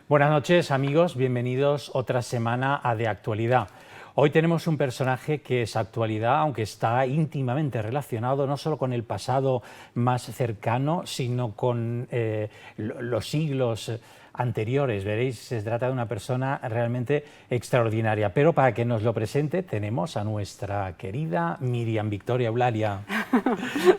Buenas noches, amigos, bienvenidos otra semana a De Actualidad. Hoy tenemos un personaje que es actualidad, aunque está íntimamente relacionado no solo con el pasado más cercano, sino con los siglos anteriores. Veréis, se trata de una persona realmente extraordinaria. Pero para que nos lo presente tenemos a nuestra querida Miriam Victoria Eulalia.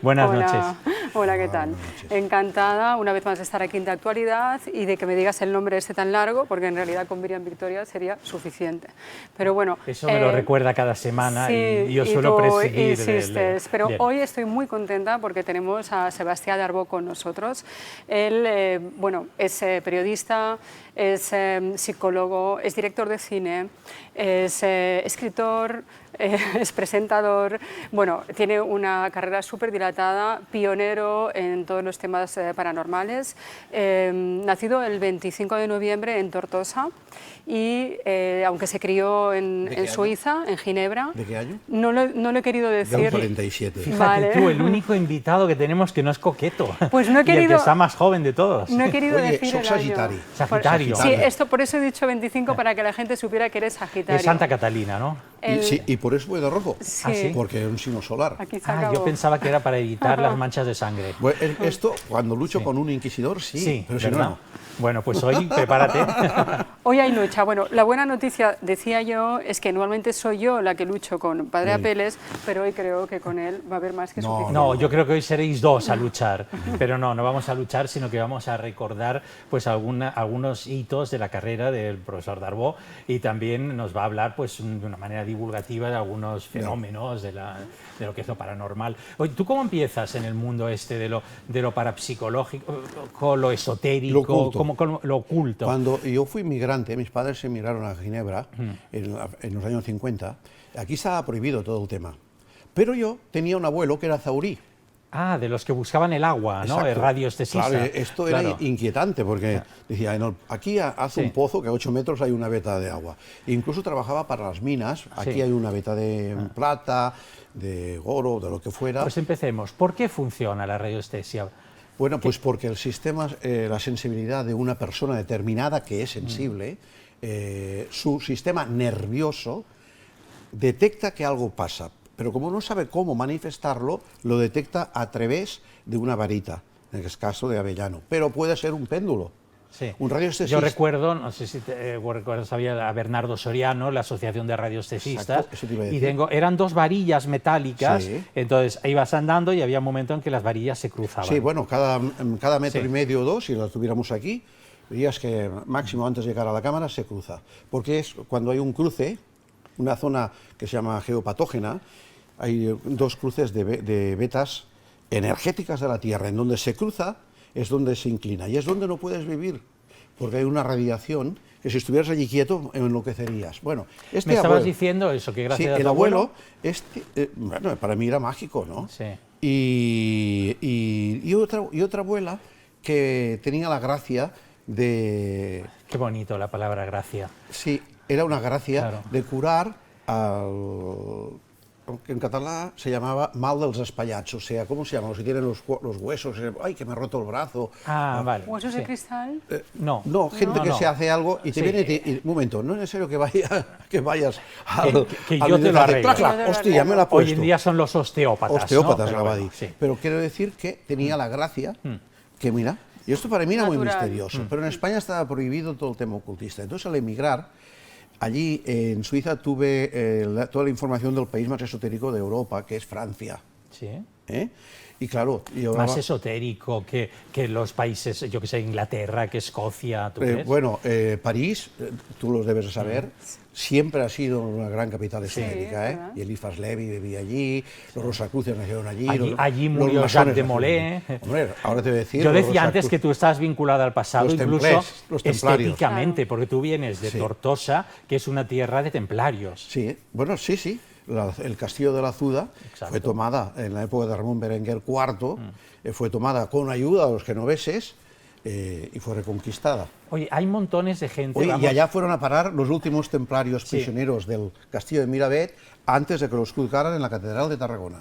Buenas noches. Hola, ¿qué tal? Encantada una vez más de estar aquí en De Actualidad y de que me digas el nombre tan largo, porque en realidad con Miriam Victoria sería suficiente. Pero bueno... Eso me lo recuerda cada semana, sí, y yo suelo presidir. Insistes, pero bien. Hoy estoy muy contenta porque tenemos a Sebastián Darbó con nosotros. Él, bueno, es periodista, es psicólogo, es director de cine, es escritor, es presentador, bueno, tiene una carrera súper dilatada, pionero en todos los temas paranormales, nacido el 25 de noviembre en Tortosa y aunque se crió en Suiza, en Ginebra. ¿De qué año? No lo he querido decir. Del 47. Fíjate vale. Tú, el único invitado que tenemos que no es coqueto. Pues no he querido... Y el que está más joven de todos. No he querido Oye, decir soy el Sagitario. año. Sagitario. Sí, esto por eso he dicho 25 para que la gente supiera que eres Sagitario. Es Santa Catalina, ¿no? Sí, y por eso voy de rojo. Sí. ¿Ah, sí? Porque es un signo solar. Aquí se Ah, acabó. yo pensaba que era para evitar las manchas de sangre. Bueno, esto, cuando lucho con un inquisidor, sí, pero si ¿verdad? no. Bueno, pues hoy prepárate. Hoy hay lucha. Bueno, la buena noticia, decía yo, es que normalmente soy yo la que lucho con Padre Apeles, pero hoy creo que con él va a haber más que suficiente. No, yo creo que hoy seréis dos a luchar, pero no vamos a luchar, sino que vamos a recordar pues algunos hitos de la carrera del profesor Darbó, y también nos va a hablar pues de una manera divulgativa de algunos fenómenos de lo que es lo paranormal. Oye, ¿tú cómo empiezas en el mundo este de lo parapsicológico, lo esotérico, lo oculto? Cuando yo fui migrante, mis padres se emigraron a Ginebra en los años 50, aquí estaba prohibido todo el tema. Pero yo tenía un abuelo que era zaurí. Ah, de los que buscaban el agua, ¿no? El radioestesista. Claro, esto era inquietante porque decía, aquí hace un pozo que a 8 metros hay una veta de agua. E incluso trabajaba para las minas, aquí hay una veta de plata, de oro, de lo que fuera. Pues empecemos. ¿Por qué funciona la radioestesia? Bueno, pues porque el sistema, la sensibilidad de una persona determinada que es sensible, su sistema nervioso detecta que algo pasa, pero como no sabe cómo manifestarlo, lo detecta a través de una varita, en el caso de Avellano, pero puede ser un péndulo. Sí. Un radioestesista. Yo recuerdo, no sé si recuerdas, había a Bernardo Soriano, la Asociación de Radioestesistas, y eran dos varillas metálicas, entonces ibas andando y había un momento en que las varillas se cruzaban. Sí, bueno, cada metro y medio o dos, si las tuviéramos aquí, verías que máximo antes de llegar a la cámara se cruza, porque es cuando hay un cruce, una zona que se llama geopatógena, hay dos cruces de vetas energéticas de la Tierra, en donde se cruza es donde se inclina, y es donde no puedes vivir, porque hay una radiación que si estuvieras allí quieto enloquecerías. Bueno, me estabas diciendo eso, que gracias a tu el abuelo, bueno, para mí era mágico, ¿no? Sí. Y otra abuela que tenía la gracia de... Qué bonito la palabra gracia. Sí, era una gracia de curar en catalán se llamaba mal dels espallats, o sea, ¿cómo se llama? Los que tienen los huesos, ¡ay, que me he roto el brazo! Ah, vale. ¿Huesos de cristal? No, gente que se hace algo y te viene y un momento, no es necesario que vayas que yo te lo arreglo. Hostia, me la he puesto. Hoy en día son los osteópatas. Osteópatas, ¿no? Pero quiero decir que tenía la gracia que, mira, y esto para mí era muy misterioso, pero en España estaba prohibido todo el tema ocultista. Entonces, al emigrar, allí en Suiza tuve toda la información del país más esotérico de Europa, que es Francia. Sí. Y claro, más esotérico que los países, yo que sé, Inglaterra, que Escocia, ¿tú crees? Bueno, París, tú lo debes de saber, siempre ha sido una gran capital esotérica, y Eliphas Levi vivía allí, los Rosacruces nacieron allí. Allí murió Jacques de Molay. Hombre, ahora te voy a decir... Yo decía antes que tú estás vinculado al pasado, incluso los estéticamente, porque tú vienes de Tortosa, que es una tierra de templarios. Sí, bueno, sí. El castillo de la Azuda fue tomada en la época de Ramón Berenguer IV, fue tomada con ayuda de los genoveses y fue reconquistada. Oye, hay montones de gente... Oye, y vamos, allá fueron a parar los últimos templarios prisioneros del castillo de Miravet antes de que los juzgaran en la Catedral de Tarragona.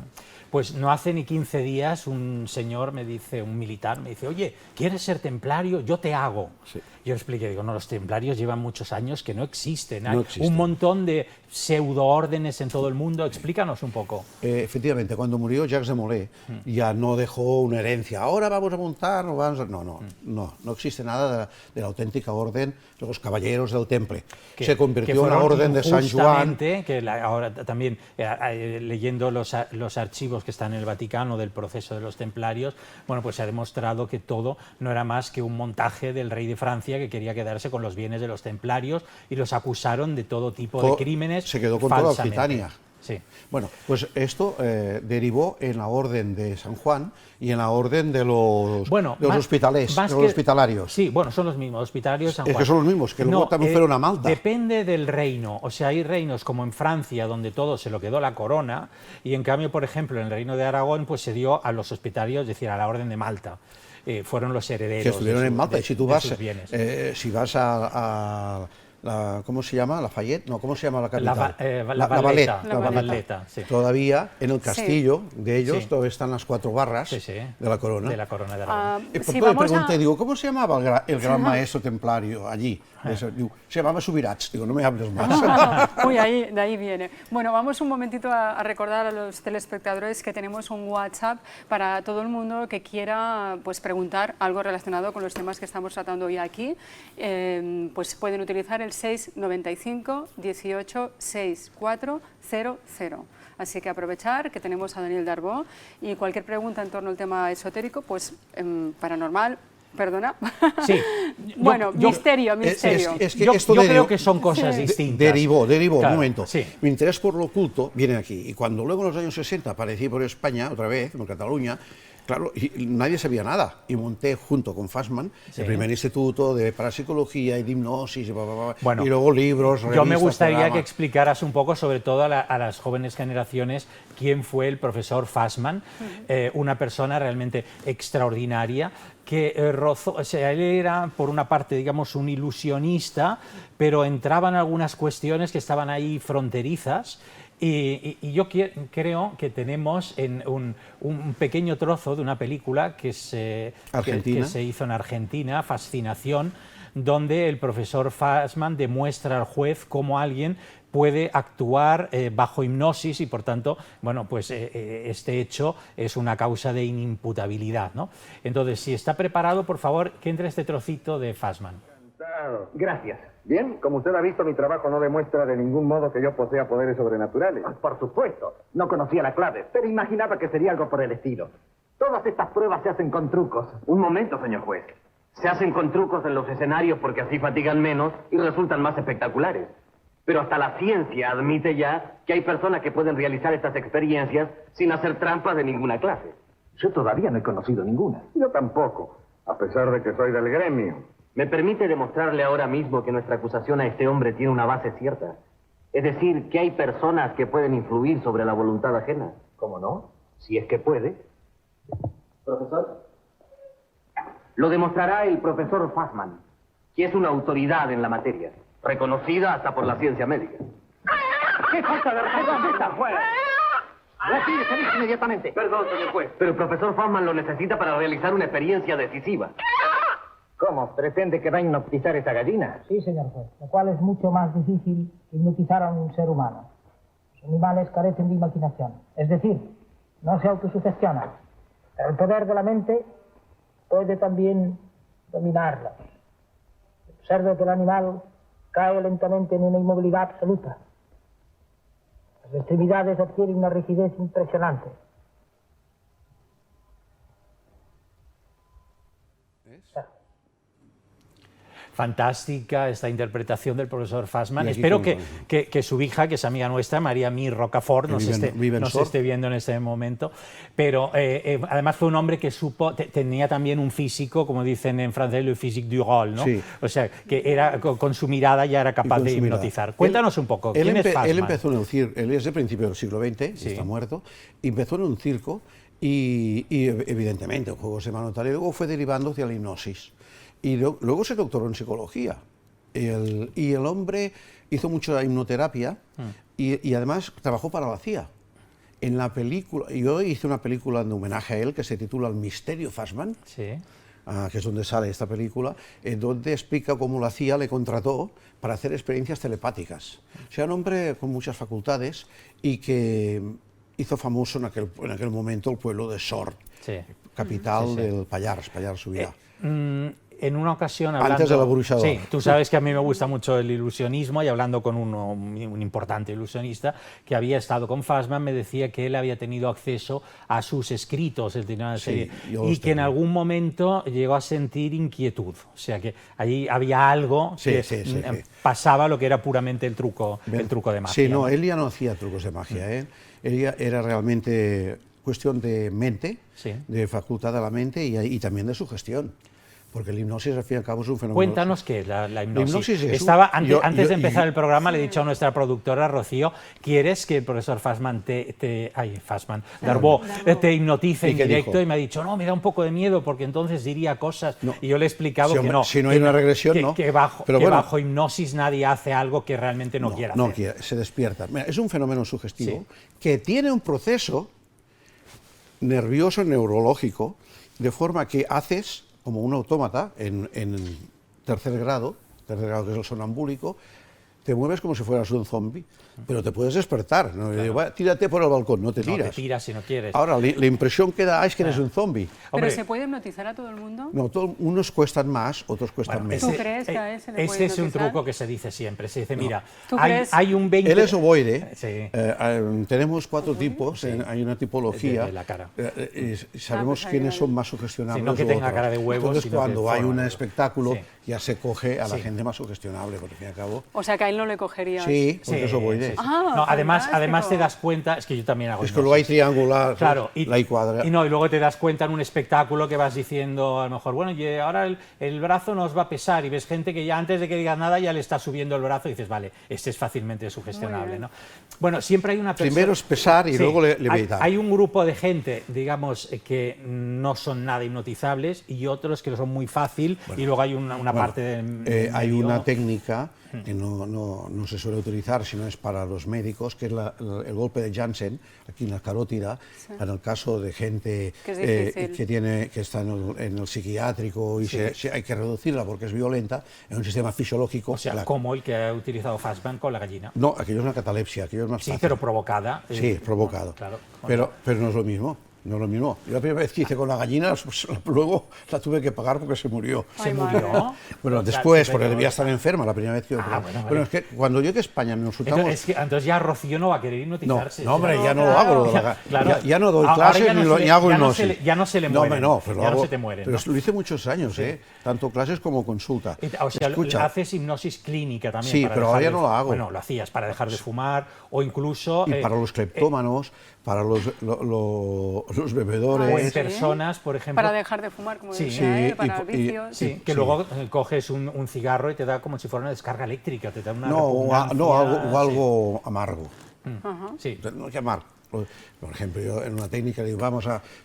Pues no hace ni 15 días un señor me dice, un militar, me dice, oye, ¿quieres ser templario? Yo te hago. Sí. Yo le expliqué, digo, no, los templarios llevan muchos años que no existen. Hay No existen. un montón de pseudo-órdenes en todo el mundo. Explícanos un poco. Efectivamente, cuando murió Jacques de Molay, ya no dejó una herencia. Ahora vamos a montar, no vamos a... No existe nada de la auténtica orden de los caballeros del Temple. Se convirtió en la orden de San Juan. Que ahora también, leyendo los archivos que están en el Vaticano del proceso de los templarios, bueno, pues se ha demostrado que todo no era más que un montaje del rey de Francia que quería quedarse con los bienes de los templarios y los acusaron de todo tipo de crímenes. Se quedó con toda falsamente. Occitania. Sí. Bueno, pues esto derivó en la orden de San Juan y en la orden de los, hospitalarios. Sí, bueno, son los mismos, hospitalarios San Juan. Es que son los mismos, que luego también fueron a Malta. Depende del reino, o sea, hay reinos como en Francia, donde todo se lo quedó la corona, y en cambio, por ejemplo, en el reino de Aragón, pues se dio a los hospitalarios, es decir, a la orden de Malta. Fueron los herederos que estuvieron en Malta. Y si tú vas, si vas a ¿cómo se llama? ¿Lafayette? No, ¿cómo se llama la capital? La Valeta, sí. Todavía en el castillo de ellos todavía están las 4 barras de la corona. De la corona de Aragón. Por todo le pregunté, digo, ¿cómo se llamaba el gran maestro templario allí? Digo, se llamaba Subirats. Digo, no me hables más. Uy, de ahí viene. Bueno, vamos un momentito a recordar a los telespectadores que tenemos un WhatsApp para todo el mundo que quiera pues, preguntar algo relacionado con los temas que estamos tratando hoy aquí. Pues pueden utilizar el 695 18 6400. Así que aprovechar que tenemos a Daniel Darboux y cualquier pregunta en torno al tema esotérico, pues paranormal, perdona. Sí. Bueno, misterio. Es que yo esto creo que son cosas distintas. Derivó, claro, un momento. Sí. Mi interés por lo oculto viene aquí. Y cuando luego en los años 60 aparecí por España, otra vez, en Cataluña, claro, y nadie sabía nada. Y monté junto con Fassmann el primer instituto de parapsicología y de hipnosis, y luego libros, revistas, yo me gustaría programas. que explicaras un poco, sobre todo a las jóvenes generaciones, quién fue el profesor Fassmann, una persona realmente extraordinaria, que rozó, o sea, él era, por una parte, digamos, un ilusionista, pero entraban algunas cuestiones que estaban ahí fronterizas. Y yo creo que tenemos un pequeño trozo de una película que se hizo en Argentina, Fascinación, donde el profesor Fassmann demuestra al juez cómo alguien puede actuar bajo hipnosis y, por tanto, bueno, pues este hecho es una causa de inimputabilidad, ¿no? Entonces, si está preparado, por favor, que entre este trocito de Fassmann. Gracias. Bien, como usted ha visto, mi trabajo no demuestra de ningún modo que yo posea poderes sobrenaturales. Por supuesto, no conocía la clave, pero imaginaba que sería algo por el estilo. Todas estas pruebas se hacen con trucos. Un momento, señor juez. Se hacen con trucos en los escenarios porque así fatigan menos y resultan más espectaculares. Pero hasta la ciencia admite ya que hay personas que pueden realizar estas experiencias sin hacer trampas de ninguna clase. Yo todavía no he conocido ninguna. Yo tampoco, a pesar de que soy del gremio. ¿Me permite demostrarle ahora mismo que nuestra acusación a este hombre tiene una base cierta? Es decir, que hay personas que pueden influir sobre la voluntad ajena. ¿Cómo no? Si es que puede. Profesor. Lo demostrará el profesor Fassmann, que es una autoridad en la materia, reconocida hasta por la ciencia médica. ¡Qué falta de respeto, juez! ¡Retírese inmediatamente! Perdón, señor juez, pero el profesor Fassmann lo necesita para realizar una experiencia decisiva. ¿Cómo? ¿Pretende que va a hipnotizar esa gallina? Sí, señor juez, lo cual es mucho más difícil que hipnotizar a un ser humano. Los animales carecen de imaginación, es decir, no se autosugestionan. Pero el poder de la mente puede también dominarlos. Observe que el animal cae lentamente en una inmovilidad absoluta. Las extremidades adquieren una rigidez impresionante. Fantástica esta interpretación del profesor Fassmann. Espero que su hija, que es amiga nuestra, María Mí Rocafort, nos esté viendo en este momento. Pero además fue un hombre que tenía también un físico, como dicen en francés, le physique du rôle, ¿no? Sí. O sea, que era, con su mirada ya era capaz de hipnotizar. Cuéntanos un poco, ¿quién es Fassmann? Él empezó en el circo, él es de principio del siglo XX, está muerto, empezó en un circo y evidentemente en juegos de mano tal, y luego fue derivando hacia la hipnosis. Y luego se doctoró en psicología. Y el hombre hizo mucha hipnoterapia y además trabajó para la CIA. En la película, yo hice una película en homenaje a él que se titula El misterio Fassman, Sí. que es donde sale esta película, donde explica cómo la CIA le contrató para hacer experiencias telepáticas. O sea, un hombre con muchas facultades y que hizo famoso en aquel momento el pueblo de Sort, Sí. capital del Pallars Sobirà. En una ocasión hablando... Antes de la bruixador. Sí, tú sabes que a mí me gusta mucho el ilusionismo y hablando con un importante ilusionista que había estado con Fassman, me decía que él había tenido acceso a sus escritos, él tenía una serie, yo y los que en tengo. algún momento llegó a sentir inquietud. O sea, que allí había algo Sí, que sí. pasaba lo que era puramente el truco de magia. Sí, no, él ya no hacía trucos de magia. Él ya era realmente cuestión de mente, Sí. de facultad de la mente y también de sugestión. Porque la hipnosis, al fin y al cabo, es un fenómeno... Cuéntanos qué es la hipnosis. hipnosis es Estaba, un- antes de empezar el programa, le he dicho a nuestra productora, Rocío, ¿quieres que el profesor Fassman Darboux te hipnotice ¿Y en qué directo? dijo? Y me ha dicho, no, me da un poco de miedo porque entonces diría cosas. No. Y yo le he explicado Sí, que hombre, no. si no que hay una regresión, que- no. Que bajo, Pero que bueno. bajo hipnosis nadie hace algo que realmente no quiera No hacer. quiere, se despierta. Mira, es un fenómeno sugestivo Sí. que tiene un proceso nervioso, neurológico, de forma que haces como un autómata en tercer grado que es el sonambúlico, te mueves como si fueras un zombie, pero te puedes despertar. ¿No? Claro. Va, tírate por el balcón, no te No tiras. te tiras si no quieres. Ahora, la impresión que da es que eres un zombie. ¿Pero Hombre, se puede hipnotizar a todo el mundo? No, unos cuestan más, otros cuestan bueno, menos. ¿Tú crees que a ese le puede este es un hipnotizar? truco que se dice siempre. Se dice, mira, ¿Tú hay, crees? hay un 20... Él es ovoide. Sí. Tenemos 4 tipos, hay una tipología. De la cara. Y sabemos pues ahí quiénes vale. son más sugestionables. Sí, no que u tenga otros. cara de huevo, Entonces, sino cuando de hay forma un de- espectáculo, Sí. ya se coge a la Sí. gente más sugestionable, porque al fin y al cabo. O sea, que a él no le cogería. Sí, porque es ovoide. sí. Ah, No, además fantástico. te das cuenta, es que yo también hago Es que lo hay triangular, claro, la y cuadra. y luego te das cuenta en un espectáculo que vas diciendo, a lo mejor, bueno, y ahora el brazo nos va a pesar, y ves gente que ya antes de que digas nada ya le está subiendo el brazo y dices, vale, este es fácilmente sugestionable, bien. ¿no? Bueno, siempre hay una persona... Primero es pesar y luego levitar. Hay un grupo de gente, digamos, que no son nada hipnotizables y otros que lo son muy fácil, y luego hay una parte de... Hay una técnica que no se suele utilizar, sino es para los médicos, que es el golpe de Janssen, aquí en la carótida, en el caso de gente Que es difícil. que está en el psiquiátrico y hay que reducirla porque es violenta, en un sistema fisiológico. O sea, como el que ha utilizado Fassman con la gallina. No, aquello es una catalepsia, aquello es más Sí, fácil. pero provocada. Sí, provocado. Claro. Pero no es lo mismo. No es lo mismo. Yo la primera vez que hice con la gallina, pues, luego la tuve que pagar porque se murió. ¿Se Ay, murió? madre. Bueno, O sea, después, sí, porque pero- debía estar enferma la primera vez que... Ah, bueno, Bueno, vale. es que cuando llegue a España nos Entonces, juntamos... entonces ya Rocío no va a querer No, hipnotizarse. no, hombre, ya no claro. lo hago. Lo de la- Claro. ya no doy Ahora clases ya no ni, se le- ni hago ya no hipnosis. se le- ya no se le No, hombre, mueren. no, pero, Ya no hago- se te mueren, pero ¿no? lo hice muchos años, tanto clases como consulta. O sea, Escucha, haces hipnosis clínica también. Sí, para pero dejar ahora ya de- no la hago. Bueno, lo hacías para dejar de fumar o incluso... y para los cleptómanos, para los bebedores... o en Sí. personas, por ejemplo... Para dejar de fumar, como Sí. decía Sí, él, para y- vicios. Sí, que Sí. luego coges un cigarro y te da como si fuera una descarga eléctrica, te da una No, repugnancia, algo amargo. Sí. No que amargo. Por ejemplo, yo en una técnica digo,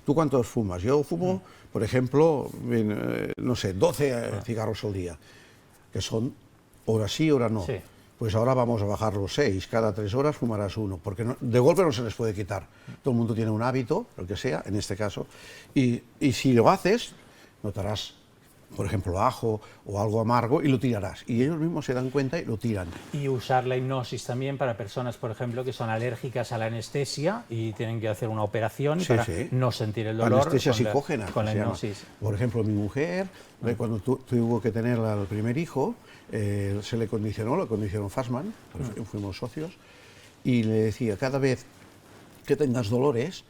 ¿tú cuántos fumas? Yo fumo, por ejemplo, no sé, 12 cigarros al día, que son hora sí, hora no. Sí. Pues ahora vamos a bajar los 6, cada 3 horas fumarás uno, porque de golpe no se les puede quitar. Todo el mundo tiene un hábito, el que sea, en este caso, y si lo haces, notarás, por ejemplo, ajo o algo amargo y lo tirarás. Y ellos mismos se dan cuenta y lo tiran. Y usar la hipnosis también para personas, por ejemplo, que son alérgicas a la anestesia y tienen que hacer una operación y Sí, para sí. no sentir el dolor. Anestesia con la- psicógena. Con la se llama. hipnosis. Por ejemplo, mi mujer, cuando tuvo que tener al primer hijo, se le condicionó Fassman, pues fuimos socios, y le decía, cada vez que tengas dolores,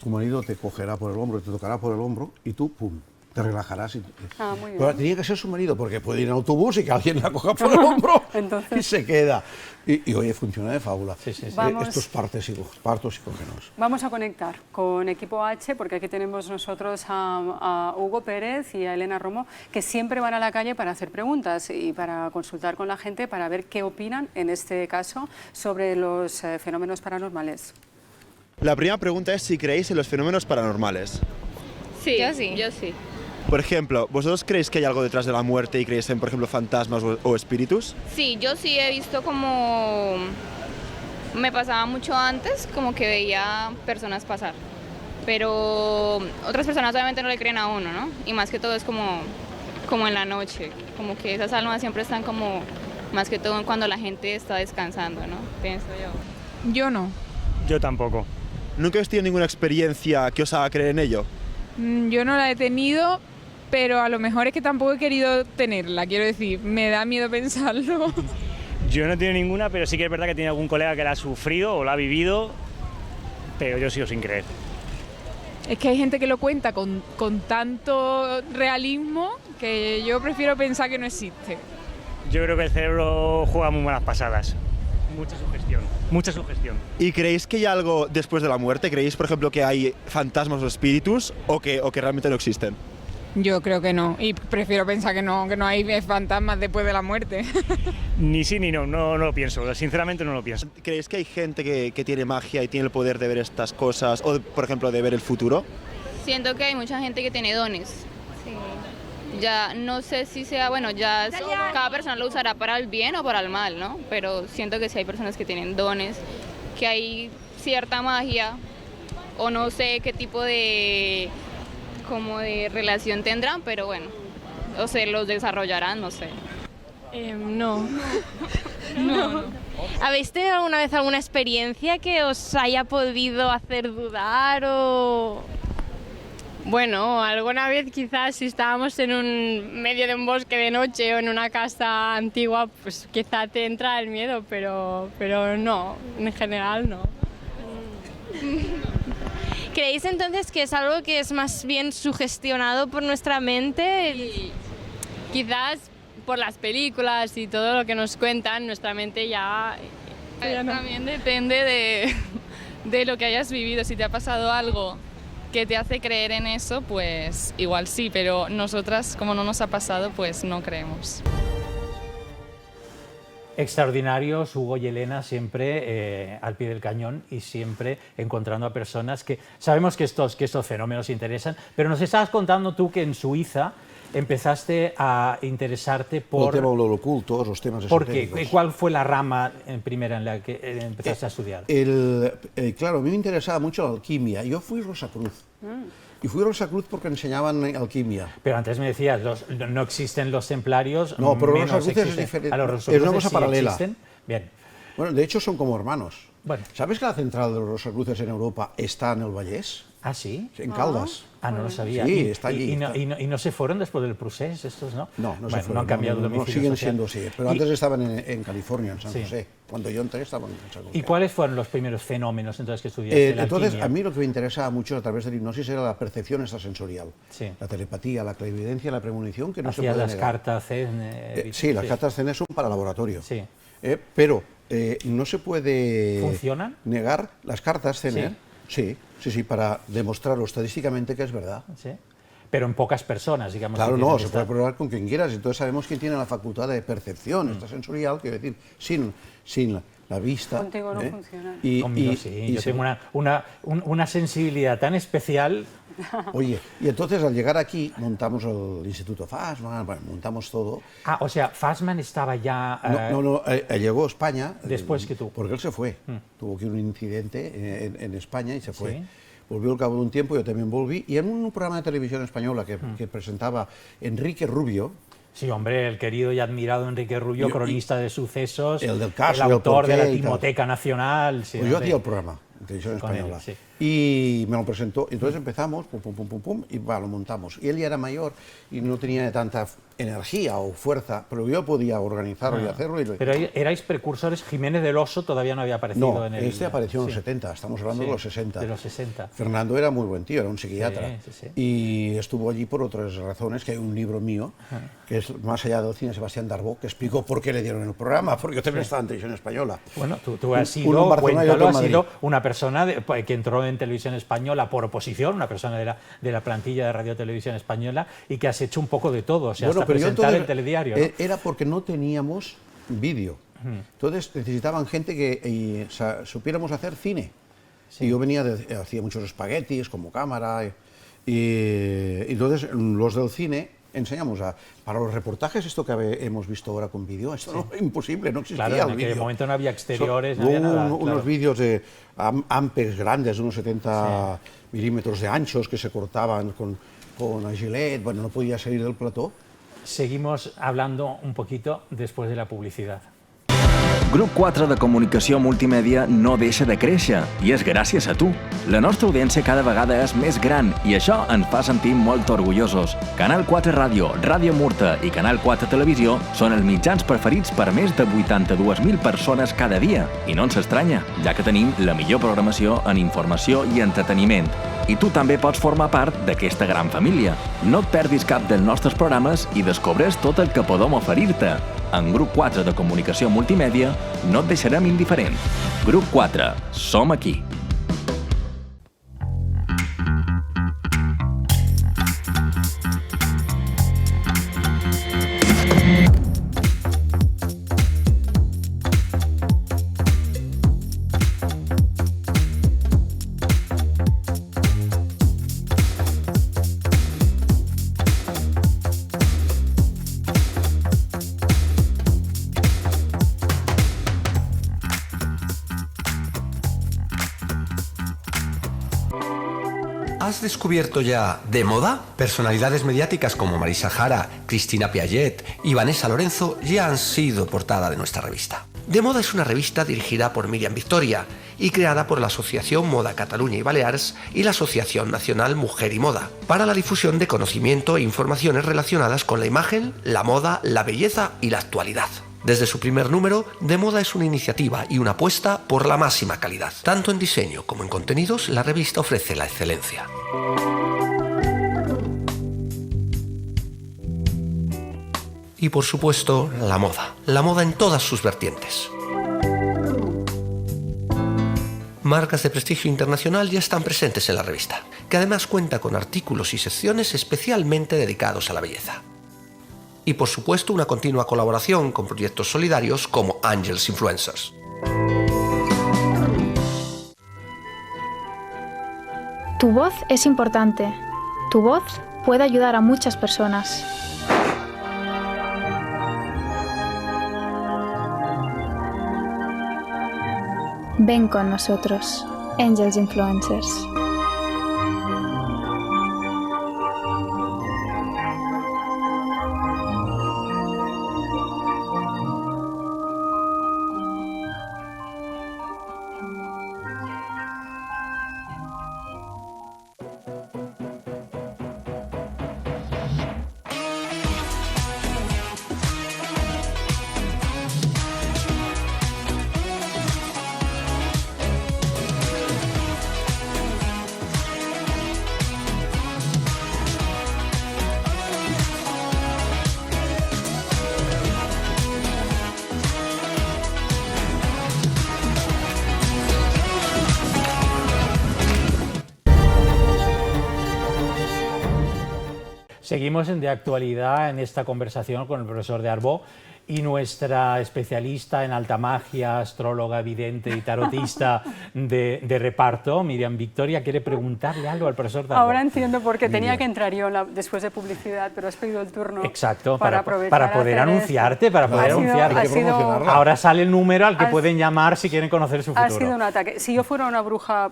tu marido te cogerá por el hombro, te tocará por el hombro, y tú, pum, te relajarás. Ah, muy bien. Pero tenía que ser su marido, porque puede ir en autobús y que alguien la coja por el hombro Entonces- y se queda. Y oye, funciona de fábula. Sí, sí, sí. Vamos- Estos partos psicógenos. Vamos a conectar con Equipo H, porque aquí tenemos nosotros a Hugo Pérez y a Elena Romo, que siempre van a la calle para hacer preguntas y para consultar con la gente para ver qué opinan, en este caso, sobre los fenómenos paranormales. La primera pregunta es si creéis en los fenómenos paranormales. Sí, Yo sí. Yo sí. Por ejemplo, ¿vosotros creéis que hay algo detrás de la muerte y creéis en, por ejemplo, fantasmas o espíritus? Sí, yo sí he visto como... Me pasaba mucho antes, como que veía personas pasar. Pero otras personas obviamente no le creen a uno, ¿no? Y más que todo es como en la noche. Como que esas almas siempre están como... Más que todo cuando la gente está descansando, ¿no? Pienso yo. Yo no. Yo tampoco. ¿Nunca habéis tenido ninguna experiencia que os haga creer en ello? Yo no la he tenido, pero a lo mejor es que tampoco he querido tenerla, quiero decir, me da miedo pensarlo. Yo no he tenido ninguna, pero sí que es verdad que tiene algún colega que la ha sufrido o la ha vivido, pero yo sigo sin creer. Es que hay gente que lo cuenta con tanto realismo que yo prefiero pensar que no existe. Yo creo que el cerebro juega muy malas pasadas. Mucha sugestión. ¿Y creéis que hay algo después de la muerte? ¿Creéis, por ejemplo, que hay fantasmas o espíritus o que realmente no existen? Yo creo que no, y prefiero pensar que no hay fantasmas después de la muerte. Ni sí ni no, no lo pienso, sinceramente no lo pienso. ¿Creéis que hay gente que tiene magia y tiene el poder de ver estas cosas o, por ejemplo, de ver el futuro? Siento que hay mucha gente que tiene dones. Sí. Ya no sé si sea, bueno, ya cada persona lo usará para el bien o para el mal, ¿no? Pero siento que sí hay personas que tienen dones, que hay cierta magia, o no sé qué tipo de relación tendrán, pero bueno, o sea, los desarrollarán, no sé. No. No. ¿Habéis tenido alguna vez alguna experiencia que os haya podido hacer dudar o...? Bueno, alguna vez quizás si estábamos en un medio de un bosque de noche o en una casa antigua, pues quizá te entra el miedo, pero no, en general no. ¿Creéis entonces que es algo que es más bien sugestionado por nuestra mente? Y quizás por las películas y todo lo que nos cuentan, nuestra mente ya no. También depende de lo que hayas vivido. Si te ha pasado algo que te hace creer en eso, pues igual sí, pero nosotras, como no nos ha pasado, pues no creemos. Extraordinarios, Hugo y Elena, siempre al pie del cañón y siempre encontrando a personas que... Sabemos que estos fenómenos interesan, pero nos estabas contando tú que en Suiza empezaste a interesarte por... El tema de lo oculto, los temas esotéricos. ¿Por qué? ¿Cuál fue la rama primera en la que empezaste a estudiar? Claro, a mí me interesaba mucho la alquimia. Yo fui Rosacruz. Y fui Rosacruz porque enseñaban alquimia. Pero antes me decías, no existen los templarios. No, pero los Rosacruces es diferente. Es una cosa paralela. ¿Existen? Bien. Bueno, de hecho son como hermanos. Bueno. ¿Sabes que la central de los Rosacruces en Europa está en el Vallés? ¿Ah, sí? En Caldas. Ah, no lo sabía. Sí, está allí. ¿Y no se fueron después del procés estos, no? No, no se fueron. No han cambiado de domicilio siguen social. siendo así. Pero antes estaban en California, en San José. Cuando yo entré estaban en San José. ¿Y cuáles fueron los primeros fenómenos entonces que estudiaste? Entonces, a mí lo que me interesaba mucho a través de la hipnosis era la percepción extrasensorial. Sí. La telepatía, la clarividencia, la premonición, que no se Hacías puede las negar. cartas CEN. Sí, las cartas CEN son para laboratorio. Sí. Pero no se puede ¿Funcionan? negar las cartas CEN. Sí, para demostrarlo estadísticamente que es verdad. Sí. Pero en pocas personas, digamos. Claro, no, se puede probar con quien quieras. Entonces sabemos quién tiene la facultad de percepción extrasensorial, quiero decir, sin la vista. Contigo no funciona. Conmigo sí, yo tengo una sensibilidad tan especial. Oye, y entonces al llegar aquí montamos el Instituto Fassmann, bueno, montamos todo. Ah, o sea, Fassmann estaba ya... No, llegó a España. Después que tú. Porque él se fue. Tuvo aquí un incidente en España y se fue. ¿Sí? Volvió al cabo de un tiempo, yo también volví. Y en un programa de televisión española que presentaba Enrique Rubio. Sí, hombre, el querido y admirado Enrique Rubio, cronista de sucesos, el del caso, el autor de la y Filmoteca Nacional. Sí, pues yo hacía el programa en televisión española. Sí. Y me lo presentó. Entonces empezamos, pum, y lo montamos. Y él ya era mayor y no tenía tanta energía o fuerza, pero yo podía organizarlo y hacerlo. Pero erais precursores, Jiménez del Oso todavía no había aparecido en el... este apareció en los 70, estamos hablando de los 60. De los 60. Fernando era muy buen tío, era un psiquiatra. Sí. Y estuvo allí por otras razones, que hay un libro mío, que es Más allá del cine, Sebastián Darbo, que explicó por qué le dieron el programa, porque yo también estaba en televisión española. Bueno, tú has sido, cuéntalo, has sido una persona que entró en televisión española por oposición, una persona de la plantilla de Radio Televisión Española, y que has hecho un poco de todo, o sea, hasta presentar el telediario, ¿no? Era porque no teníamos vídeo. Entonces necesitaban gente que supiéramos hacer cine. Sí. Y yo hacía muchos espaguetis como cámara. Y entonces los del cine enseñamos para los reportajes esto que hemos visto ahora con vídeo, esto no, imposible, no existía claro, el vídeo. En aquel momento no había exteriores, no había nada. Unos vídeos de Ampex grandes, de unos 70 milímetros de anchos que se cortaban con la Gillette, bueno, no podía salir del plató. Seguimos hablando un poquito después de la publicidad. Grup 4 de Comunicació Multimèdia no deixa de créixer, i és gràcies a tu. La nostra audiència cada vegada és més gran i això ens fa sentir molt orgullosos. Canal 4 Ràdio, Ràdio Murta i Canal 4 Televisió són els mitjans preferits per més de 82.000 persones cada dia. I no ens estranya, ja que tenim la millor programació en informació i entreteniment. I tu també pots formar part d'aquesta gran família. No et perdis cap dels nostres programes i descobreix tot el que podem oferir-te. En Grup 4 de Comunicació Multimèdia no et deixarem indiferent. Grup 4, som aquí. ¿Has descubierto ya de moda? Personalidades mediáticas como Marisa Jara, Cristina Piaget y Vanessa Lorenzo ya han sido portada de nuestra revista. De Moda es una revista dirigida por Míriam Victoria y creada por la Asociación Moda Cataluña y Balears y la Asociación Nacional Mujer y Moda, para la difusión de conocimiento e informaciones relacionadas con la imagen, la moda, la belleza y la actualidad. Desde su primer número, De Moda es una iniciativa y una apuesta por la máxima calidad. Tanto en diseño como en contenidos, la revista ofrece la excelencia. Y por supuesto, la moda en todas sus vertientes. Marcas de prestigio internacional ya están presentes en la revista, que además cuenta con artículos y secciones especialmente dedicados a la belleza. Y por supuesto una continua colaboración con proyectos solidarios como Angels Influencers. Tu voz es importante. Tu voz puede ayudar a muchas personas. Ven con nosotros, Angels Influencers. Seguimos en De Actualidad en esta conversación con el profesor de Arbó y nuestra especialista en alta magia, astróloga, vidente y tarotista de reparto, Míriam Victoria, quiere preguntarle algo al profesor de Arbó. Ahora entiendo por qué tenía que entrar yo después de publicidad, pero has pedido el turno. Exacto, para poder anunciarte, para poder anunciarte. Ahora sale el número al que pueden llamar si quieren conocer su futuro. Ha sido un ataque. Si yo fuera una bruja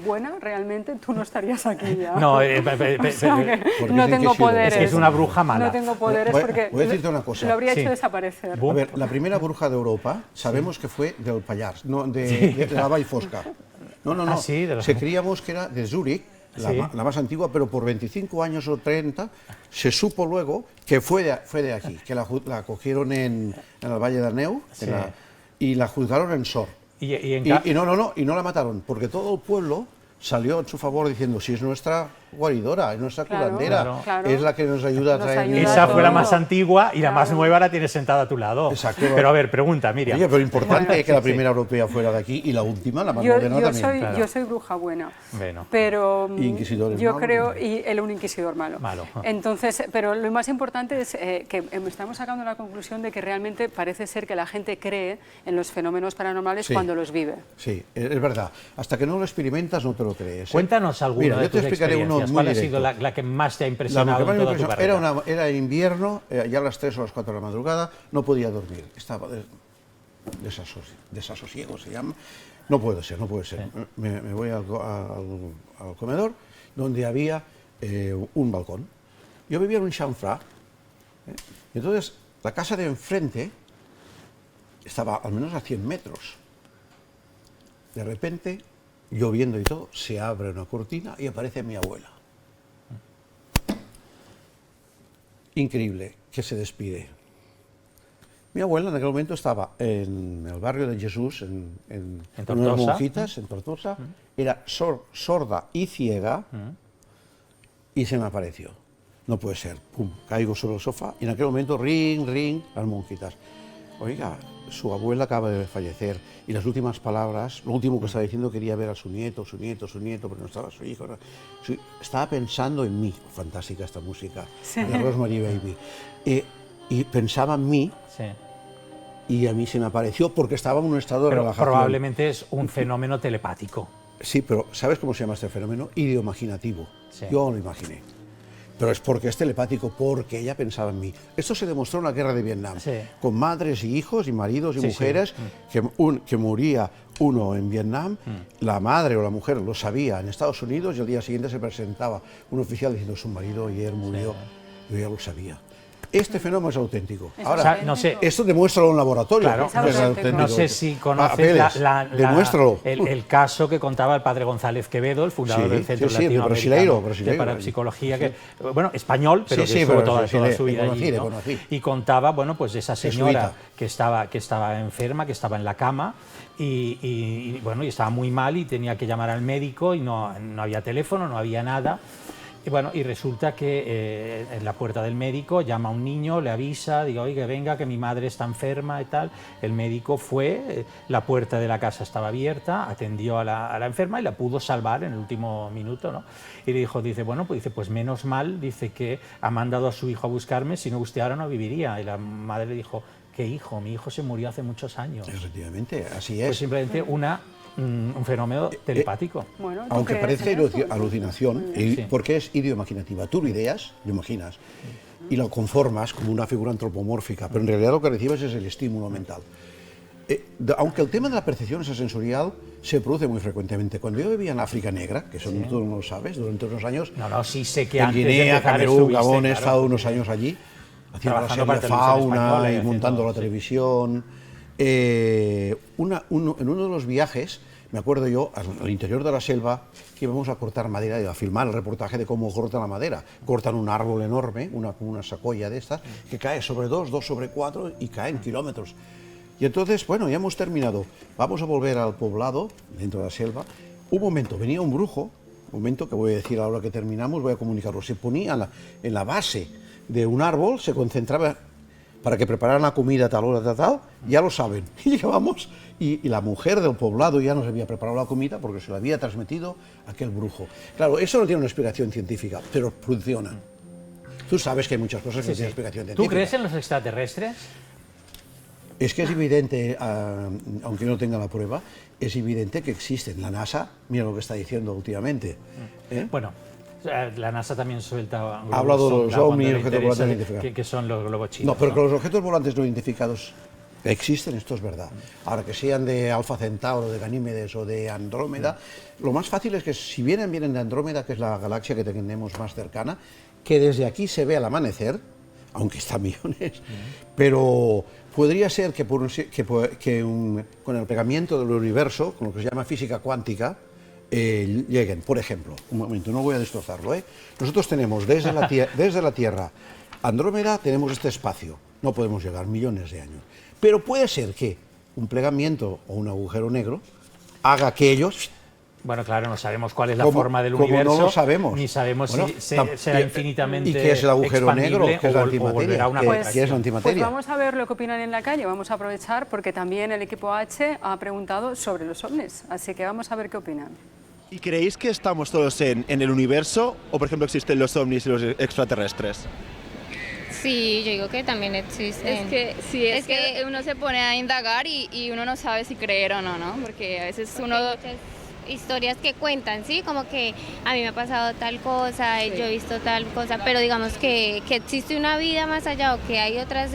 buena, realmente tú no estarías aquí ya. No, no tengo poderes. Es que es una bruja mala. No tengo poderes porque voy a decirte una cosa. Lo habría hecho desaparecer. A ver, la primera bruja de Europa sabemos que fue del Pallars, no, de la Vall Fosca. No. Se creíamos que era de Zúrich, la más antigua, pero por 25 años o 30 se supo luego que fue de aquí, que la cogieron en el Valle de Arneu y la juzgaron en Sor. Y no la mataron, porque todo el pueblo salió en su favor diciendo, si es nuestra guaridora, es nuestra curandera, es la que nos ayuda a traer... Esa fue la más antigua y la más nueva la tienes sentada a tu lado. Exacto. Pero a ver, pregunta, Míriam. Oye, pero importante que la primera europea fuera de aquí y la última, la más moderna también. Yo soy bruja buena, pero yo creo, y un inquisidor malo. Entonces, pero lo más importante es que estamos sacando la conclusión de que realmente parece ser que la gente cree en los fenómenos paranormales cuando los vive. Sí, es verdad. Hasta que no lo experimentas no te lo crees. Cuéntanos alguna de tus experiencias. Mira, yo te explicaré uno experiencias, ¿cuál ha sido la que más te ha La impresionado que más en me toda tu impresionó carrera? era invierno, ya a las 3 o las 4 de la madrugada, no podía dormir. Estaba desasosiego, se llama. No puede ser. Sí. Me voy al comedor, donde había un balcón. Yo vivía en un chanfrà, y entonces la casa de enfrente estaba al menos a 100 metros. De repente, lloviendo y todo, se abre una cortina y aparece mi abuela. Increíble, que se despide. Mi abuela en aquel momento estaba en el barrio de Jesús, en unas monjitas, en Tortosa, era sorda y ciega, y se me apareció. No puede ser, pum, caigo sobre el sofá, y en aquel momento, ring, las monjitas. Oiga, su abuela acaba de fallecer, y las últimas palabras, lo último que estaba diciendo, quería ver a su nieto, porque no estaba su hijo. Estaba pensando en mí, fantástica esta música, de Rosemary Baby, y pensaba en mí, y a mí se me apareció porque estaba en un estado de relajación. Probablemente es un fenómeno telepático. Sí, pero ¿sabes cómo se llama este fenómeno? Idioimaginativo. Yo lo imaginé. Pero es porque es telepático, porque ella pensaba en mí. Esto se demostró en la guerra de Vietnam, con madres y hijos y maridos y mujeres, que moría uno en Vietnam, la madre o la mujer lo sabía en Estados Unidos, y al día siguiente se presentaba un oficial diciendo: su marido ayer murió, yo ya lo sabía. Este fenómeno es auténtico. Ahora, no sé, esto demuéstralo en un laboratorio. Claro, no sé si conoces el caso que contaba el padre González Quevedo, el fundador del Centro Latinoamericano de Parapsicología, que, bueno, español, pero que estuvo toda su vida allí, ¿no? Y contaba, bueno, pues esa señora que estaba enferma, que estaba en la cama, y bueno, y estaba muy mal y tenía que llamar al médico, y no había teléfono, no había nada. Y bueno, y resulta que en la puerta del médico llama a un niño, le avisa, digo: oiga, venga, que mi madre está enferma y tal. El médico fue, la puerta de la casa estaba abierta, atendió a la enferma y la pudo salvar en el último minuto, ¿no? Y le dijo, pues menos mal, dice, que ha mandado a su hijo a buscarme, si no usted ahora no viviría. Y la madre le dijo: ¿qué hijo? Mi hijo se murió hace muchos años. Efectivamente, así es. Pues simplemente un fenómeno telepático. Aunque parezca alucinación, porque es idioimaginativa. Tú lo ideas, lo imaginas, y lo conformas como una figura antropomórfica, pero en realidad lo que recibes es el estímulo mental. Aunque el tema de la percepción sensorial se produce muy frecuentemente. Cuando yo vivía en África Negra, que tú no lo sabes, durante unos años, sí sé que en antes Guinea, Camerún, Gabón, he claro, estado unos años allí, haciendo la serie Fauna y montando la televisión. En uno de los viajes, me acuerdo yo, al interior de la selva, que íbamos a cortar madera y a filmar el reportaje de cómo cortan la madera. Cortan un árbol enorme, una sacoya de estas, que cae sobre 2 sobre 4 y cae en kilómetros. Y entonces, bueno, ya hemos terminado. Vamos a volver al poblado, dentro de la selva. Un momento, venía un brujo, un momento que voy a decir ahora que terminamos, voy a comunicarlo. Se ponía en la base de un árbol, se concentraba para que prepararan la comida a tal hora, tal, ya lo saben. Y llegábamos, y la mujer del poblado ya nos había preparado la comida porque se la había transmitido aquel brujo. Claro, eso no tiene una explicación científica, pero funciona. Tú sabes que hay muchas cosas que no tienen explicación científica. ¿Tú crees en los extraterrestres? Es que es evidente, aunque no tenga la prueba, es evidente que existen. La NASA, mira lo que está diciendo últimamente. Bueno, la NASA también suelta... Ha hablado de los ovnis, objetos volantes no identificados. Que son los globos chinos. No, pero que los objetos volantes no identificados existen, esto es verdad. Ahora, que sean de Alfa Centauro, de Ganímedes o de Andrómeda, lo más fácil es que si vienen de Andrómeda, que es la galaxia que tenemos más cercana, que desde aquí se ve al amanecer, aunque está a millones, pero podría ser que con el pegamiento del universo, con lo que se llama física cuántica, lleguen. Por ejemplo, un momento, no voy a destrozarlo, nosotros tenemos desde la Tierra Andrómeda, tenemos este espacio, no podemos llegar millones de años, pero puede ser que un plegamiento o un agujero negro haga que ellos... Bueno, claro, no sabemos cuál es la forma del universo, no lo sabemos. Ni sabemos si será infinitamente ¿Y qué es el agujero negro? ¿Qué es la antimateria? ¿Qué es la antimateria? Pues vamos a ver lo que opinan en la calle, vamos a aprovechar porque también el equipo H ha preguntado sobre los ovnis, así que vamos a ver qué opinan. ¿Y creéis que estamos todos en el universo o, por ejemplo, existen los ovnis y los extraterrestres? Sí, yo digo que también existen. Es que uno se pone a indagar y uno no sabe si creer o no, ¿no? Porque a veces uno historias que cuentan, ¿sí? Como que a mí me ha pasado tal cosa, yo he visto tal cosa, pero digamos que existe una vida más allá o que hay otras,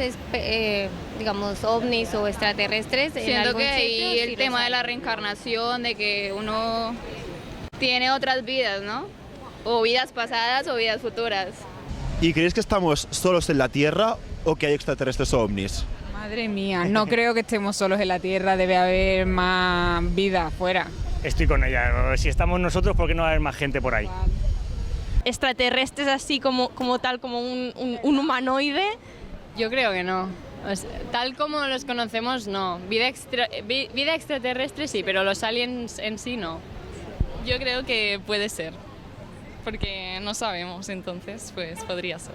digamos, ovnis o extraterrestres. Siento que ahí el tema de la reencarnación, de que uno tiene otras vidas, ¿no? O vidas pasadas o vidas futuras. ¿Y creéis que estamos solos en la Tierra o que hay extraterrestres o ovnis? Madre mía, no creo que estemos solos en la Tierra, debe haber más vida afuera. Estoy con ella, si estamos nosotros, ¿por qué no va a haber más gente por ahí? Extraterrestres así como tal, como un humanoide. Yo creo que no. O sea, tal como los conocemos, no. Vida extraterrestre sí, pero los aliens en sí no. Yo creo que puede ser, porque no sabemos, entonces pues podría ser.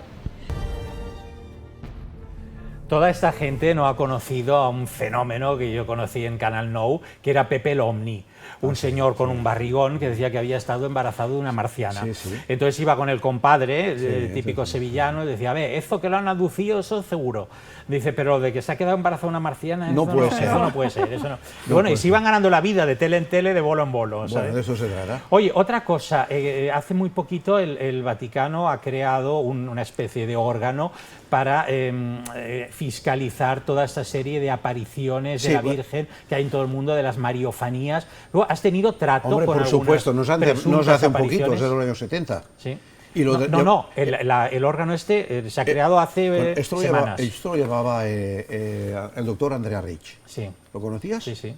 Toda esta gente no ha conocido a un fenómeno que yo conocí en Canal Nou, que era Pepe el Omni, un señor con un barrigón que decía que había estado embarazado de una marciana. Entonces iba con el compadre, típico sevillano, y decía, a ver, eso que lo han aducido, eso es seguro. Dice, pero de que se ha quedado embarazada una marciana, no puede ser. Eso no puede ser. Eso no. Y bueno, y se iban ganando la vida de tele en tele, de bolo en bolo. Bueno, de eso se trata. Oye, otra cosa, hace muy poquito el Vaticano ha creado una especie de órgano para fiscalizar toda esta serie de apariciones de la Virgen que hay en todo el mundo, de las mariofanías. Luego, ¿has tenido trato con por supuesto, nos hace un poquito, desde los años 70. Sí. Y el órgano se ha creado hace semanas. Esto lo llevaba el doctor Andrea Rich. Sí. ¿Lo conocías? Sí, sí.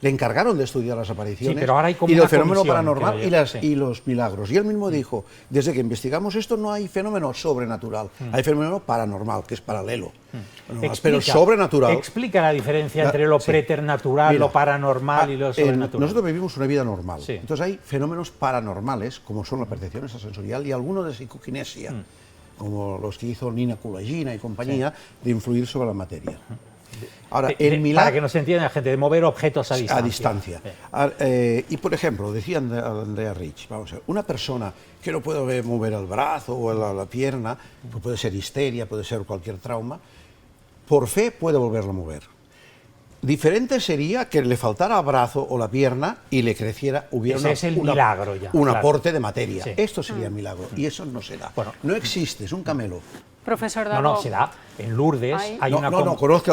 Le encargaron de estudiar las apariciones, sí, pero ahora hay como y el fenómeno paranormal y los milagros. Y él mismo dijo, desde que investigamos esto no hay fenómeno sobrenatural, hay fenómeno paranormal, que es paralelo. Pero sobrenatural... Explica la diferencia entre lo preternatural, lo paranormal y lo sobrenatural. Nosotros vivimos una vida normal, entonces hay fenómenos paranormales, como son la percepción extrasensorial y algunos de psicoquinesia, como los que hizo Nina Kulagina y compañía, de influir sobre la materia. Ahora, para que nos entienda la gente, de mover objetos a distancia. Y por ejemplo, decía Andrea Rich, vamos a ver, una persona que no puede mover el brazo o la pierna, pues puede ser histeria, puede ser cualquier trauma, por fe puede volverlo a mover. Diferente sería que le faltara brazo o la pierna y le creciera, hubiera milagro ya, un aporte de materia. Esto sería milagro y eso no se da. Bueno, no existe, es un camelo. Profesor Darbo. No, se da. En Lourdes hay una conozco,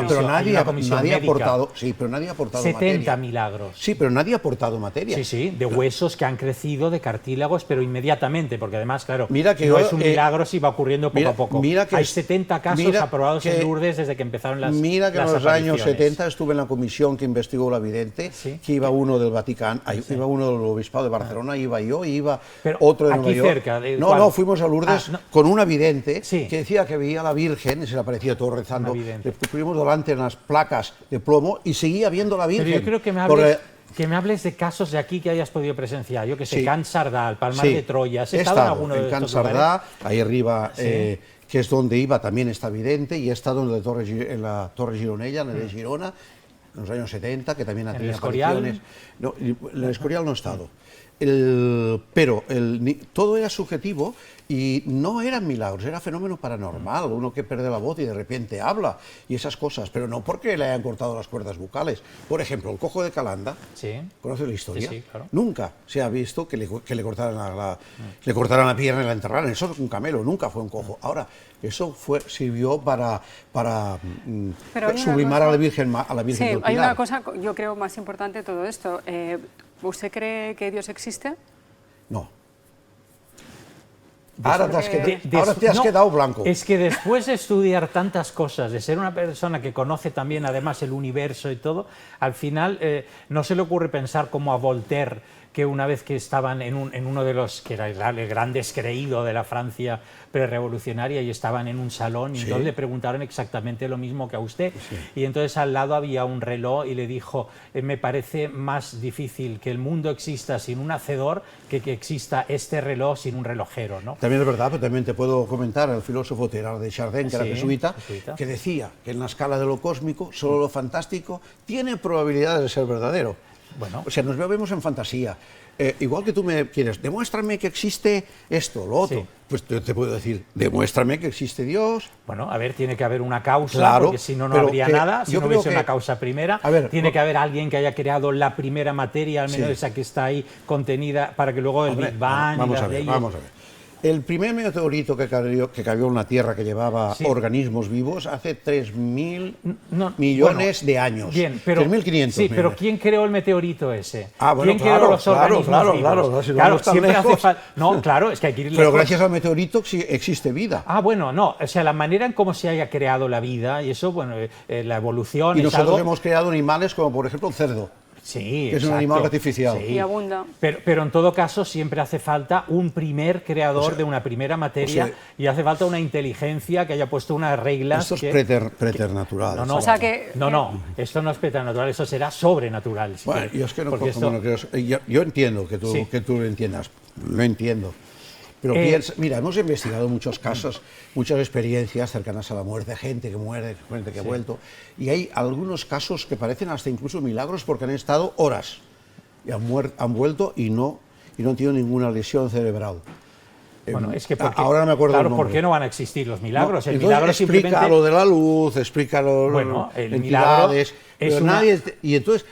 pero nadie ha aportado. 70 milagros. Sí, pero nadie ha aportado materia. Sí, de huesos que han crecido, de cartílagos, pero inmediatamente, porque además, claro, no es un milagro si va ocurriendo poco a poco. Hay 70 casos aprobados en Lourdes desde que empezaron las apariciones. Mira que en los años 70 estuve en la comisión que investigó la vidente, que iba uno del Vaticano, iba uno del Obispado de Barcelona, iba yo, iba otro de Nueva York. Cerca, no, fuimos a Lourdes con una vidente que decía que veía a la Virgen, y se le aparecía todo rezando. Le pusimos delante unas placas de plomo y seguía viendo a la Virgen. Pero yo creo que me hables de casos de aquí que hayas podido presenciar. Yo que sé, Can Sardà, el Palmar de Troya. ¿Has estado en alguno de estos lugares? En Can Sardà, ahí arriba, que es donde iba también esta vidente, y he estado en la Torre Gironella, en el de Girona, en los años 70, que también tenía apariciones. No, en el Escorial no he estado. Pero todo era subjetivo y no eran milagros, era fenómeno paranormal, uno que pierde la voz y de repente habla y esas cosas, pero no porque le hayan cortado las cuerdas vocales. Por ejemplo, el cojo de Calanda, ¿conoces la historia? Sí, claro. Nunca se ha visto que le cortaran la pierna y la enterraran, eso es un camelo, nunca fue un cojo. Ahora, eso sirvió para sublimar a la Virgen del Pilar. Sí, hay una cosa, yo creo, más importante de todo esto. ¿Usted cree que Dios existe? No. Ahora te has quedado blanco. Es que después de estudiar tantas cosas, de ser una persona que conoce también además el universo y todo, al final no se le ocurre pensar como a Voltaire, que una vez que estaban en uno de los, que era el gran descreído de la Francia prerevolucionaria, y estaban en un salón y entonces le preguntaron exactamente lo mismo que a usted, y entonces al lado había un reloj y le dijo, me parece más difícil que el mundo exista sin un hacedor que exista este reloj sin un relojero, ¿no? También es verdad, pero también te puedo comentar el filósofo Teilhard de Chardin, que era jesuita, que decía que en la escala de lo cósmico solo lo fantástico tiene probabilidades de ser verdadero. Bueno. O sea, nos vemos en fantasía. igual que tú me quieres, demuéstrame que existe esto, lo otro. Sí. Pues yo te puedo decir, demuéstrame que existe Dios. Bueno, a ver, tiene que haber una causa, Claro, porque si no, no pero habría que nada, si yo no creo hubiese que- una causa primera. A ver, tiene que haber alguien que haya creado la primera materia, al menos Sí. esa que está ahí contenida, para que luego el Hombre, Big Bang y vamos las a ver, leyes- vamos a ver. El primer meteorito que cayó en la Tierra que llevaba Sí. organismos vivos hace 3.000 No, millones de años. Bien, pero 3.500. sí, pero millones. ¿quién creó el meteorito ese? Ah, bueno, ¿Quién claro, creó los claro, organismos claro, vivos? claro, si no Claro, vamos tan siempre hace lejos. falta. No, claro, es que hay que ir Pero lejos. gracias al meteorito sí existe vida. Ah, bueno, no, o sea, la manera en cómo se haya creado la vida y eso, bueno, la evolución Y es nosotros algo... hemos creado animales como por ejemplo el cerdo. Sí, que es un exacto. animal artificial. Sí. Y abunda. Pero en todo caso siempre hace falta un primer creador O sea, de una primera materia o sea, y hace falta una inteligencia que haya puesto unas reglas. Esto es que- preternatural. No, no, O sea que- no, esto no es preternatural, eso será sobrenatural. si Bueno, quieres, yo es que no porque cojo, esto- yo entiendo que tú, Sí. que tú lo entiendas, lo entiendo. Pero mira, hemos investigado muchos casos, muchas experiencias cercanas a la muerte, gente que muere, gente que ha vuelto, y hay algunos casos que parecen hasta incluso milagros porque han estado horas y han vuelto y no han tenido ninguna lesión cerebral. Bueno, es que porque, ahora no me acuerdo claro, el ¿por nombre. qué no van a existir los milagros? No, El entonces milagro explica simplemente... lo de la luz, explica lo Bueno, el milagro entidades, es pero una- nadie... Y entonces,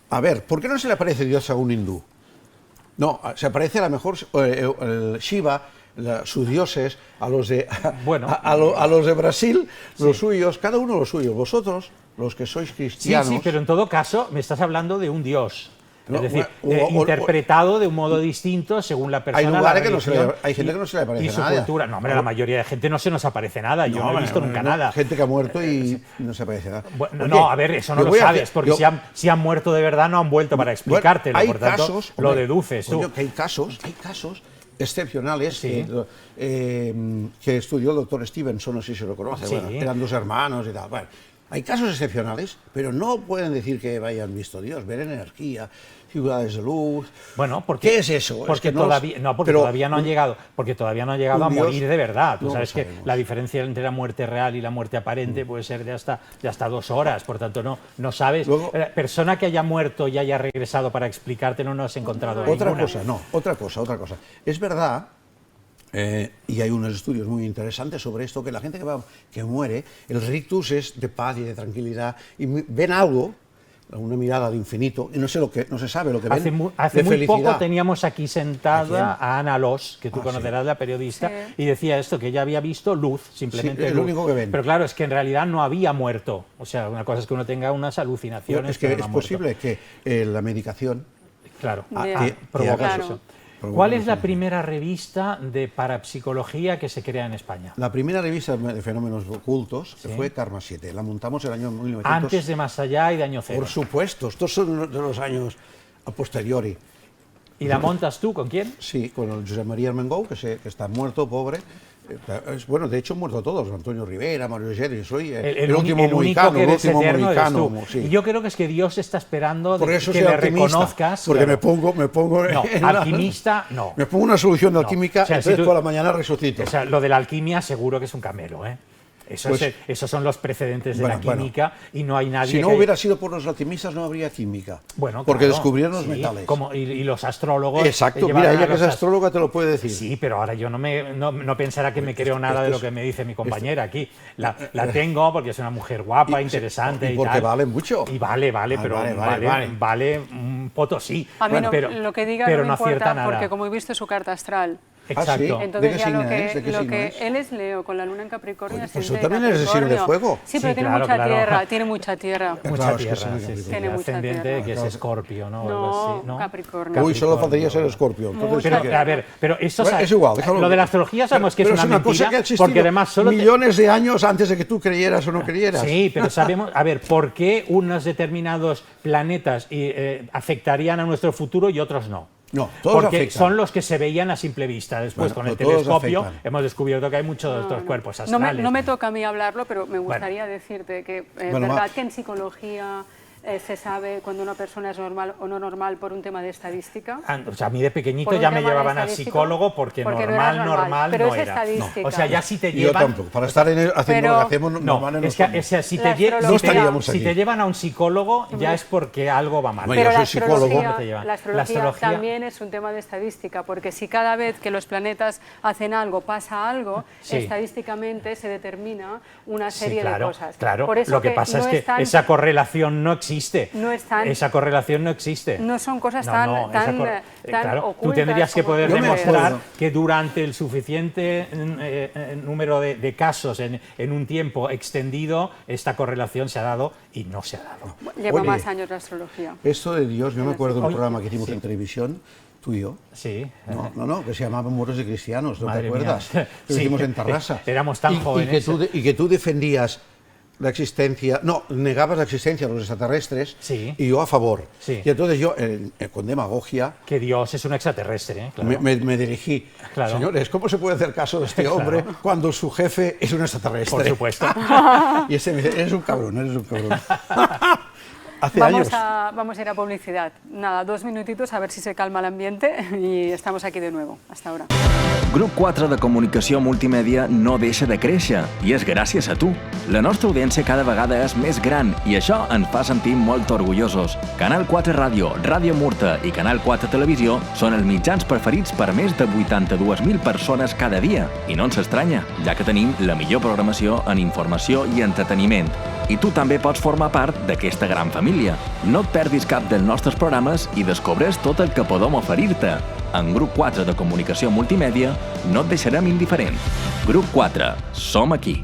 a ver, ¿por qué no se le aparece Dios a un hindú? No, se aparece a lo mejor el Shiva, sus dioses, a los de, a los de Brasil, los suyos, cada uno los suyos. Vosotros, los que sois Sí, cristianos... sí, pero en todo caso me estás hablando de un dios. No, Es decir, o- interpretado de un modo distinto según la persona. Hay lugares la que no se le- religión hay gente que no se le aparece y su nada. cultura. No, hombre, la mayoría de gente no se nos aparece nada. Yo no he visto nunca nada. Gente que ha muerto y no se aparece nada. Bueno, Oye, no, a ver, eso no yo lo voy a sabes, hacer- porque yo- si han muerto de verdad no han vuelto para explicártelo. Bueno, por tanto, lo hombre, deduces tú. coño, que hay casos excepcionales que estudió el doctor Stevenson, no sé si se lo conoce, Sí. bueno, eran dos hermanos y tal. Bueno, hay casos excepcionales, pero no pueden decir que hayan visto Dios, ver energía, ciudades de luz. Bueno, porque, ¿Qué es eso? Porque Es que todavía no, porque pero todavía no han llegado, porque todavía no han llegado a un Dios morir de verdad. Tú no lo sabes que sabemos. la diferencia entre la muerte real y la muerte aparente puede ser de hasta 2 horas, por tanto no sabes. Persona que haya muerto y haya regresado para explicártelo no has encontrado Otra ninguna. cosa, no, otra cosa. Es verdad, y hay unos estudios muy interesantes sobre esto, que la gente que muere, el rictus es de paz y de tranquilidad, y ven algo, una mirada al infinito, y no se sabe lo que ven. Hace de muy felicidad. poco teníamos aquí sentada ¿A quién? a Ana Los, que tú conocerás, la periodista, y decía esto, que ella había visto luz, simplemente Sí, es luz. lo único que ven. Pero claro, es que en realidad no había muerto. O sea, una cosa es que uno tenga unas alucinaciones. Es que pero no es ha muerto. posible que la medicación Claro, que provoca haga eso. Provoca ¿Cuál es eso. la primera revista de parapsicología que se crea en España? La primera revista de fenómenos ocultos Sí. fue Karma 7. La montamos en el año 1900. Antes de Más Allá y de Año Cero. Por supuesto, estos son de los años a posteriori. ¿Y la montas tú con quién? Sí, con el Josep María Armengou, que está muerto, pobre. Bueno, de hecho han muerto todos, Antonio Rivera, Mario Geri, yo soy el último único mohicano, que el eres último eterno eres tú. mohicano. Sí. Y yo creo que es que Dios está esperando Por de eso que soy le alquimista, reconozcas. porque claro. me pongo No, en la- alquimista no. me pongo una solución de alquímica, O sea, entonces si tú- por la mañana resucito. O sea, lo de la alquimia seguro que es un camelo, ¿eh? Pues- Esos son los precedentes de Bueno, la química y no hay nadie Si no que... hubiera sido por los alquimistas no habría química. Bueno, porque claro, descubrieron los sí, metales. y los astrólogos... Exacto, llevaron mira, a ella que los es astróloga te lo puede decir. Sí, pero ahora yo no pensará que me creo nada de lo que me dice mi compañera aquí. La tengo porque es una mujer guapa, interesante y y porque tal. vale mucho. Y vale, pero vale un potosí. A mí Bueno, no, pero, lo que diga pero no me acierta importa, nada. porque como he visto su carta astral. Exacto. ¿Sí? Entonces ¿De qué ya lo signo es? ¿De qué que signo es? él es Leo, con la luna en Capricornio. Pues ascendente tú también eres de signo de Capricornio. fuego. Sí, pero Sí, tiene claro, mucha claro. tierra, tiene mucha tierra. Mucha Claro, es que tierra, sí, sí, Capricornio. sí. Tiene mucha Ascendente tierra. que es Escorpio, ¿no? O algo No, así, ¿no? Capricornio. Uy, solo faltaría ser Escorpio. Entonces, Pero, sí que- a ver, pero eso Bueno, es igual, déjalo. lo de la astrología sabemos que Pero es una cosa mentira, que ha existido porque además solo millones de años antes de que tú creyeras o no creyeras. Sí, pero sabemos, a ver, ¿por qué unos determinados planetas afectarían a nuestro futuro y otros no? No, todos Porque afectan. son los que se veían a simple vista. Después, Bueno, con el pero todos telescopio, afectan. hemos descubierto que hay muchos otros cuerpos No astrales. me toca a mí hablarlo, pero me gustaría decirte que es Bueno, verdad que en psicología se sabe cuando una persona es normal o no normal por un tema de estadística. O sea, a mí de pequeñito Por un ya me tema llevaban al estadístico, psicólogo porque no normal era pero no es era. estadística. O sea, ya si te Yo llevan... tampoco, para estar haciendo lo que hacemos normales es que, o sea, si te llevan a un psicólogo ya es porque algo va mal. Pero la astrología también es un tema de estadística, porque si cada vez que los planetas hacen algo pasa algo, estadísticamente se determina una serie de cosas. Claro, por eso lo que pasa es que esa correlación no existe. Esa correlación no existe. No son cosas tan claro, ocultas. Tú tendrías que poder como demostrar que durante el suficiente número de casos en un tiempo extendido esta correlación se ha dado y no se ha dado. Lleva más años la astrología. Esto de Dios, yo me acuerdo de un programa que hicimos en televisión, tú y yo. Sí. No, que se llamaba Muros de Cristianos, ¿no Madre te acuerdas? mía. Que lo hicimos en Tarrasa. Éramos tan jóvenes. Y que tú defendías la existencia, negabas la existencia de los extraterrestres y yo a favor. Sí. Y entonces yo, con demagogia... Que Dios es un extraterrestre, claro. me dirigí. Claro. Señores, ¿cómo se puede hacer caso de este hombre cuando su jefe es un extraterrestre? Por supuesto. Y ese me dice, eres un cabrón. Vamos a ir a publicidad. Nada, 2 minutitos a ver si se calma el ambiente y estamos aquí de nuevo. Hasta ahora. Grup 4 de Comunicació Multimèdia no deixa de créixer i és gràcies a tu. La nostra audiència cada vegada és més gran i això ens fa sentir molt orgullosos. Canal 4 Ràdio, Ràdio Murta i Canal 4 Televisió són els mitjans preferits per més de 82.000 persones cada dia. I no ens estranya, ja que tenim la millor programació en informació i entreteniment. I tu també pots formar part d'aquesta gran família. No et perdis cap dels nostres programes i descobreix tot el que podem oferir-te. En Grup 4 de Comunicació Multimèdia no et deixarem indiferent. Grup 4, som aquí.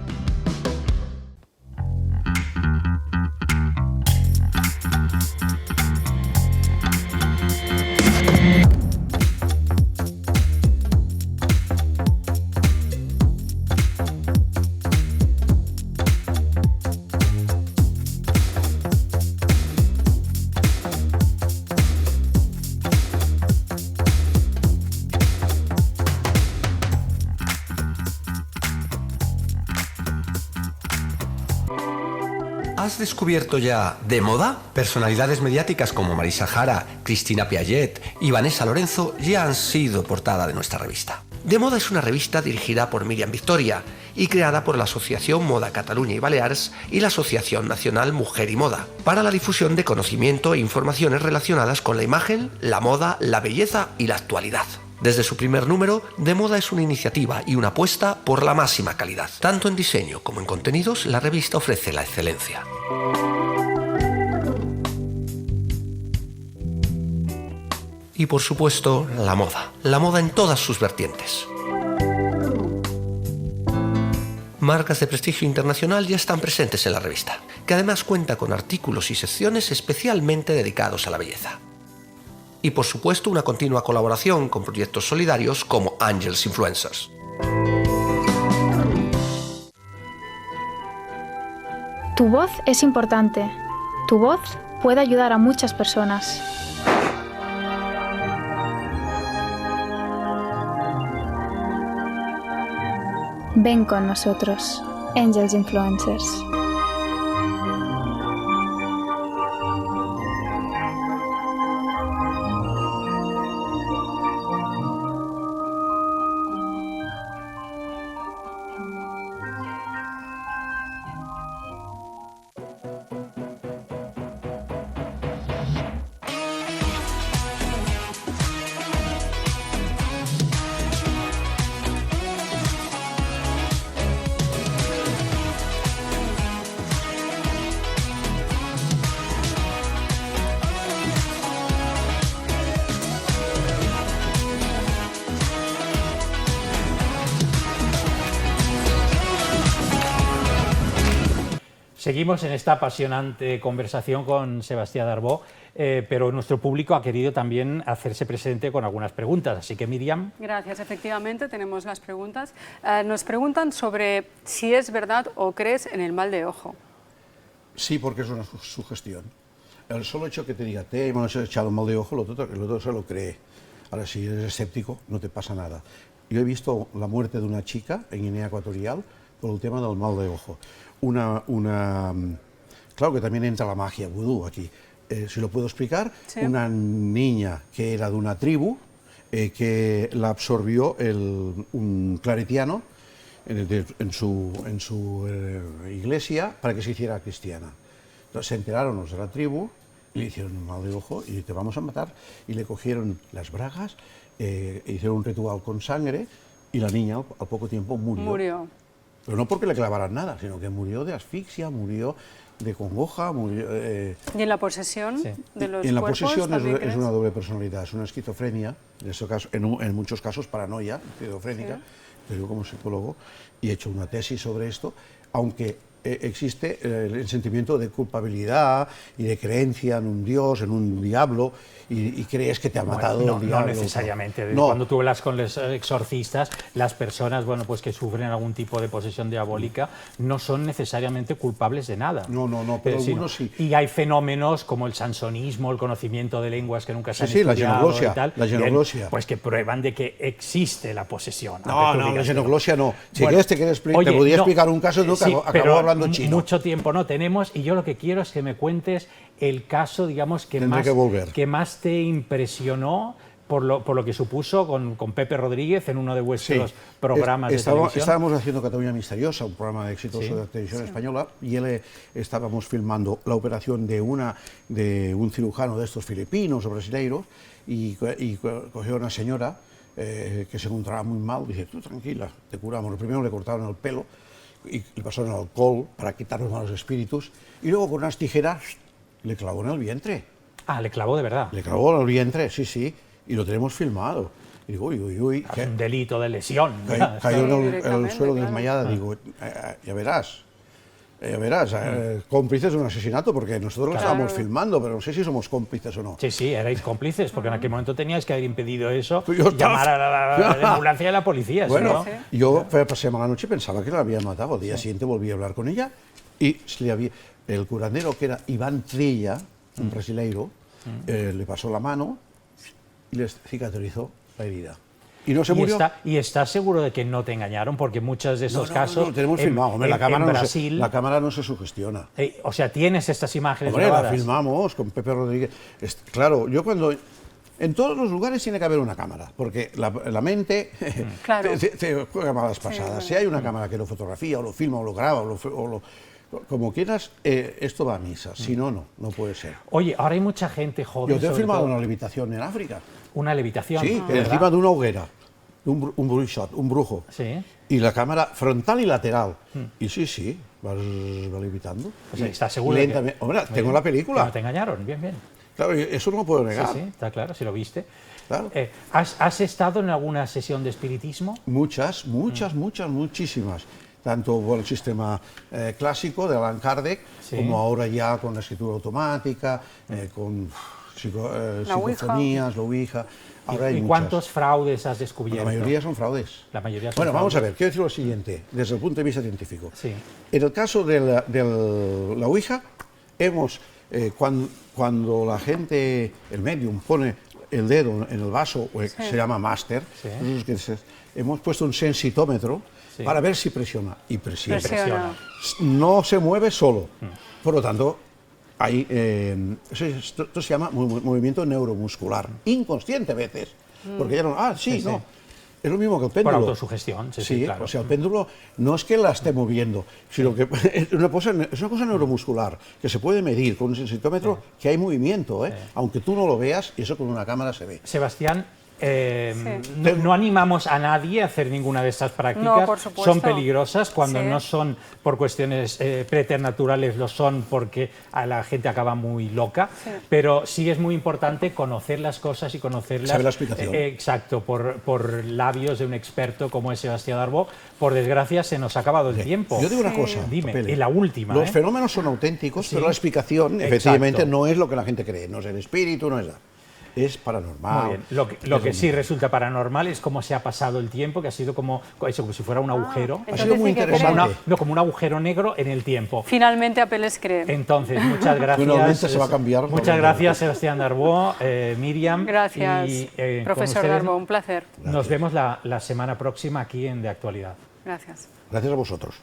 ¿Has descubierto ya de moda? Personalidades mediáticas como Marisa Jara, Cristina Piaget y Vanessa Lorenzo ya han sido portada de nuestra revista. De Moda es una revista dirigida por Míriam Victoria y creada por la Asociación Moda Cataluña y Balears y la Asociación Nacional Mujer y Moda, para la difusión de conocimiento e informaciones relacionadas con la imagen, la moda, la belleza y la actualidad. Desde su primer número, De Moda es una iniciativa y una apuesta por la máxima calidad. Tanto en diseño como en contenidos, la revista ofrece la excelencia. Y por supuesto, la moda en todas sus vertientes. Marcas de prestigio internacional ya están presentes en la revista, que además cuenta con artículos y secciones especialmente dedicados a la belleza. Y por supuesto una continua colaboración con proyectos solidarios como Angels Influencers. Tu voz es importante. Tu voz puede ayudar a muchas personas. Ven con nosotros, Angels Influencers. Seguimos en esta apasionante conversación con Sebastià Darbó, pero nuestro público ha querido también hacerse presente con algunas preguntas, así que Míriam. Gracias, efectivamente tenemos las preguntas. Nos preguntan sobre si es verdad o crees en el mal de ojo. Sí, porque es una sugestión. El solo hecho que te diga, te hemos echado un mal de ojo, el otro se lo cree. Ahora, si eres escéptico, no te pasa nada. Yo he visto la muerte de una chica en Guinea Ecuatorial por el tema del mal de ojo. Una claro que también entra la magia vudú aquí. Si lo puedo explicar, Sí. una niña que era de una tribu, que la absorbió un claretiano en su iglesia para que se hiciera cristiana. Entonces se enteraron los de la tribu, y le hicieron un mal de ojo y te vamos a matar, y le cogieron las bragas, hicieron un ritual con sangre, y la niña al poco tiempo murió. Pero no porque le clavaran nada, sino que murió de asfixia, murió de congoja, murió... ¿Y en la posesión de los en la cuerpos posesión también es crees? una doble personalidad, es una esquizofrenia, en muchos casos paranoia, esquizofrénica, pero yo como psicólogo y he hecho una tesis sobre esto, aunque existe el sentimiento de culpabilidad y de creencia en un Dios, en un diablo, y crees que te ha matado el diablo. No necesariamente. No. Cuando tú hablas con los exorcistas, las personas pues que sufren algún tipo de posesión diabólica no son necesariamente culpables de nada. No, pero algunos sí. Y hay fenómenos como el sansonismo, el conocimiento de lenguas que nunca se han la estudiado genoglosia, y tal, la genoglosia. pues que prueban de que existe la posesión. No, la genoglosia no. Si quieres te podría explicar un caso, tú acabo hablando chino. Mucho tiempo no tenemos, y yo lo que quiero es que me cuentes el caso, digamos, que más te impresionó por lo que supuso con Pepe Rodríguez en uno de vuestros programas de televisión. Estábamos haciendo Cataluña Misteriosa, un programa exitoso de televisión española, y estábamos filmando la operación de un cirujano de estos filipinos o brasileiros, y cogió a una señora que se encontraba muy mal, dice, tú tranquila, te curamos. Lo primero le cortaron el pelo, y le pasaron alcohol para quitar los malos espíritus, y luego con unas tijeras le clavó en el vientre. Ah, le clavó de verdad. Le clavó en el vientre, sí, y lo tenemos filmado. Y digo, uy. Es un delito de lesión. Cayó en el suelo desmayada, digo, ya verás, cómplices de un asesinato, porque nosotros lo estábamos filmando, pero no sé si somos cómplices o no. Sí, erais cómplices, porque en aquel momento teníais que haber impedido eso, llamar a la ambulancia y a la policía. Bueno, yo pasé mala noche y pensaba que la habían matado. Al día siguiente volví a hablar con ella, y el curandero, que era Iván Trilla, un brasileiro, le pasó la mano y le cicatrizó la herida. ¿Y no se murió? ¿Y estás seguro de que no te engañaron? Porque muchos de esos casos... No, tenemos filmado. Hombre, la cámara no se sugestiona. O sea, tienes estas imágenes grabadas. La filmamos con Pepe Rodríguez. Claro, yo cuando... En todos los lugares tiene que haber una cámara, porque la mente te juega malas pasadas. Si hay una cámara que lo fotografía, o lo filma, o lo graba, como quieras, esto va a misa. Si no, no puede ser. Oye, ahora hay mucha gente joven... Yo te he filmado una levitación en África. ¿Una levitación? Sí, encima de una hoguera, un brujo. Sí. Y la cámara frontal y lateral. Y sí, va levitando. Pues ¿estás seguro? Hombre, tengo la película. Que no te engañaron, bien. Claro, eso no lo puedo negar. Sí, está claro, si lo viste. Claro. ¿Has estado en alguna sesión de espiritismo? Muchísimas. Tanto por el sistema clásico de Allan Kardec, como ahora ya con la escritura automática, con psicofonías, la Ouija. ¿Y cuántos fraudes has descubierto? La mayoría son fraudes. Vamos a ver, quiero decir lo siguiente, desde el punto de vista científico. Sí. En el caso de la Ouija, cuando la gente, el medium, pone el dedo en el vaso, se llama máster, hemos puesto un sensitómetro para ver si presiona. Y presiona. No se mueve solo. Por lo tanto, esto se llama movimiento neuromuscular, inconsciente a veces, porque ya no... no. Es lo mismo que el péndulo. Por autosugestión, claro. O sea, el péndulo no es que la esté moviendo, sino que es una cosa neuromuscular, que se puede medir con un sensitómetro, que hay movimiento, aunque tú no lo veas, y eso con una cámara se ve. Sebastián, no animamos a nadie a hacer ninguna de estas prácticas. No, por supuesto. Son peligrosas cuando no son por cuestiones preternaturales, lo son porque a la gente acaba muy loca, pero sí es muy importante conocer las cosas y conocerlas. Saber la explicación. Exacto, por labios de un experto como es Sebastián Darbo. Por desgracia se nos ha acabado el tiempo. Yo digo una cosa, dime, y la última. Los fenómenos son auténticos, pero la explicación efectivamente no es lo que la gente cree, no es el espíritu, no es nada. Es paranormal. Muy bien. Lo que sí resulta paranormal es cómo se ha pasado el tiempo, que ha sido como si fuera un agujero. Ha sido muy interesante. Como un agujero negro en el tiempo. Finalmente Apeles cree. Entonces, muchas gracias. Finalmente se va a cambiar. Muchas gracias, Sebastián Darbo, Míriam. Gracias, profesor Darbo, un placer. Nos vemos la semana próxima aquí en De Actualidad. Gracias. Gracias a vosotros.